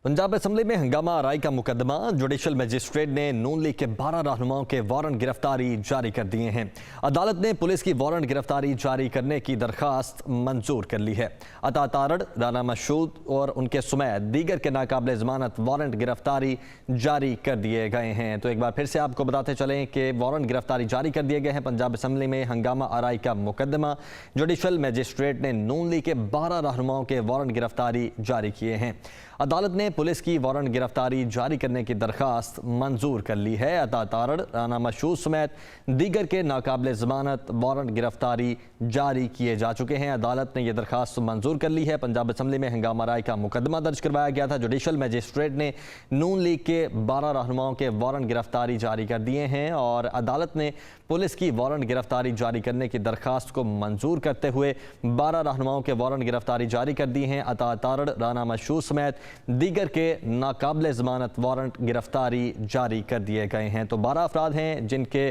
Punjab assembly में हंगामा आराई का मुकदमा। जुडिशल मजिस्ट्रेट ने नून लीग के 12 रहनुमाओं के वारंट गिरफ्तारी जारी कर दिए हैं। अदालत ने पुलिस की वारंट गिरफ्तारी जारी करने की दरखास्त मंजूर कर ली है। अता तारड़, राना मशहूद और उनके समेत दीगर के नाकाबिले जमानत वारंट गिरफ्तारी जारी कर दिए गए हैं। तो एक बार फिर से आपको बताते चलें कि वारंट गिरफ्तारी जारी कर दिए गए हैं। पंजाब असेंबली में हंगामा आराई का मुकदमा। जुडिशल मजिस्ट्रेट ने नून लीग के 12 रहनुमाओं के वारंट गिरफ्तारी जारी किए हैं। अदालत ने पुलिस की वारंट गिरफ्तारी जारी करने की दरखास्त मंजूर कर ली है। अता तारड़, राना मशहूद समेत दीगर के नाकाबिले जमानत वारंट गिरफ्तारी जारी किए जा चुके हैं। अदालत ने यह दरखास्त मंजूर कर ली है। पंजाब असेंबली में हंगामा राय का मुकदमा दर्ज करवाया गया था। जुडिशल मजिस्ट्रेट ने नून लीग के 12 रहनुमाओं के वारंट गिरफ्तारी जारी कर दिए हैं और अदालत ने पुलिस की वारंट गिरफ्तारी जारी करने की दरखास्त को मंजूर करते हुए 12 रहनुमाओं के वारंट गिरफ्तारी जारी कर दी हैं। अता तारड़, राना मशहूद समेत दीगर के नाकाबिले जमानत वारंट गिरफ्तारी जारी कर दिए गए हैं। तो 12 अफराद हैं जिनके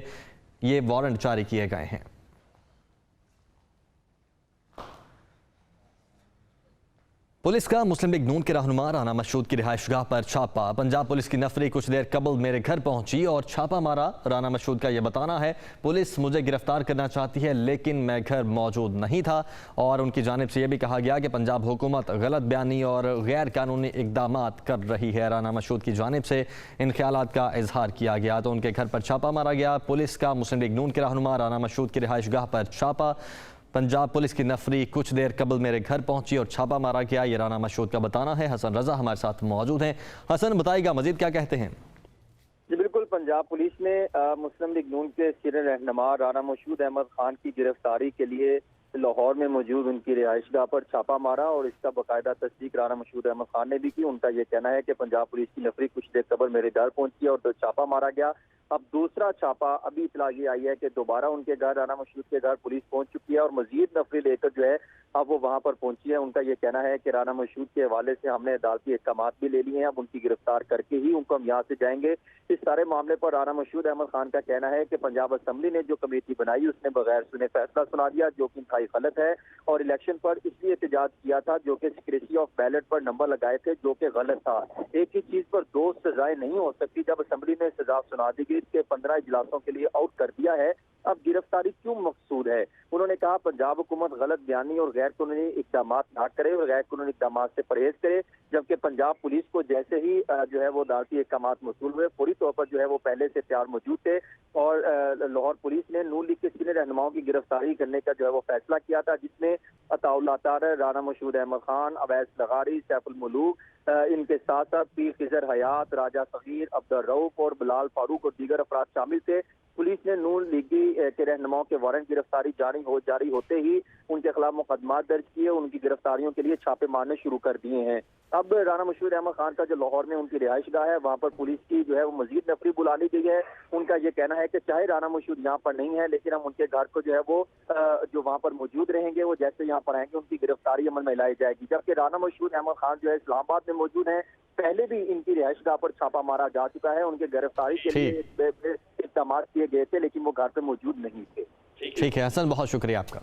ये वारंट जारी किए गए हैं। पुलिस का मुस्लिम लीग नून के रहनुमा राना मशहूद की रिहाइशगाह पर छापा। पंजाब पुलिस की नफरी कुछ देर कबल मेरे घर पहुंची और छापा मारा। राना मशहूद का यह बताना है, पुलिस मुझे गिरफ्तार करना चाहती है लेकिन मैं घर मौजूद नहीं था। और उनकी जानिब से यह भी कहा गया कि पंजाब हुकूमत गलत बयानी और गैर कानूनी इकदाम कर रही है। राना मशहूद की जानिब से इन ख्यालात का इजहार किया गया तो उनके घर पर छापा मारा गया। पुलिस का मुस्लिम लीग नून के रहनुमा राना मशहूद की रिहाइशगाह पर छापा। पंजाब पुलिस की नफरी कुछ देर कबल मेरे घर पहुंची और छापा मारा गया, ये राना मशहूद का बताना है। हसन रजा हमारे साथ मौजूद हैं। हसन, बताइएगा मजीद क्या कहते हैं? जी बिल्कुल, पंजाब पुलिस ने मुस्लिम लीग नून के सीनियर रहनुमा राना मशहूद अहमद खान की गिरफ्तारी के लिए लाहौर में मौजूद उनकी रिहाइशगाह पर छापा मारा और इसका बाकायदा तस्दीक राना मशहूद अहमद खान ने भी की। उनका ये कहना है कि पंजाब पुलिस की नफरी कुछ देर कबल मेरे घर पहुंची और तो छापा मारा गया। अब दूसरा छापा अभी इतला ये आई है कि दोबारा उनके घर राना मशहूद के घर पुलिस पहुंच चुकी है और मजीद नफरी लेकर जो है अब वो वहां पर पहुंची है। उनका ये कहना है कि राना मशहूद के हवाले से हमने अदालती अहकाम भी ले लिए हैं, अब उनकी गिरफ्तार करके ही उनको हम यहाँ से जाएंगे। इस सारे मामले पर राना मशहूद अहमद खान का कहना है कि पंजाब असेंबली ने जो कमेटी बनाई उसने बगैर सुने फैसला सुना दिया, जो कि इंतहाई गलत है और इलेक्शन पर इसलिए एहतजाज किया था जो कि सिक्रेसी ऑफ बैलेट पर नंबर लगाए थे, जो कि गलत था। एक ही चीज पर दो सजाएं नहीं हो सकती। जब असेंबली में सजा सुना दी गई के 15 इजलासों के लिए आउट कर दिया है, अब गिरफ्तारी क्यों मकसूद है? उन्होंने कहा पंजाब हुकूमत गलत बयानी और गैर कानूनी इकदाम ना करे और गैर कानूनी इकदाम से परहेज करे, जबकि पंजाब पुलिस को जैसे ही जो है वो अदालती अहकाम मौसूल हुए फौरी तौर पर जो है वो पहले से तैयार मौजूद थे और लाहौर पुलिस ने नून लीग के सीनियर रहनुमाओं की गिरफ्तारी करने का जो है वो फैसला किया था, जिसमें अताउल्लाह तारड़, राना मशहूद अहमद खान, अवैस लगारी, सैफुल मुलूक, इनके साथ साथ पीर खिजर हयात, राजा सगीर, अब्दुल रऊफ और बिलाल फारूक और दीगर अफराद शामिल थे। पुलिस ने नून लीगी के रहनुमाओं के वारंट गिरफ्तारी जारी होते ही उनके खिलाफ मुकदमा दर्ज किए, उनकी गिरफ्तारियों के लिए छापे मारने शुरू कर दिए हैं। अब राना मशहूद अहमद खान का जो लाहौर में उनकी रिहाइशगाह है वहाँ पर पुलिस की जो है वो मजीद नफरी बुला ली गई है। उनका ये कहना है कि चाहे राना मशहूद यहाँ पर नहीं है लेकिन हम उनके घर को जो है वो जो वहाँ पर मौजूद रहेंगे, वो जैसे यहाँ पर आएंगे उनकी गिरफ्तारी अमल में लाई जाएगी। जबकि राना मशहूद अहमद खान जो है इस्लामाबाद में मौजूद है, पहले भी इनकी रिहाइशगाह पर छापा मारा जा चुका है। उनके गिरफ्तारी के लिए इकदाम किए गए थे लेकिन वो घर पे मौजूद नहीं थे। ठीक है हसन, बहुत शुक्रिया आपका।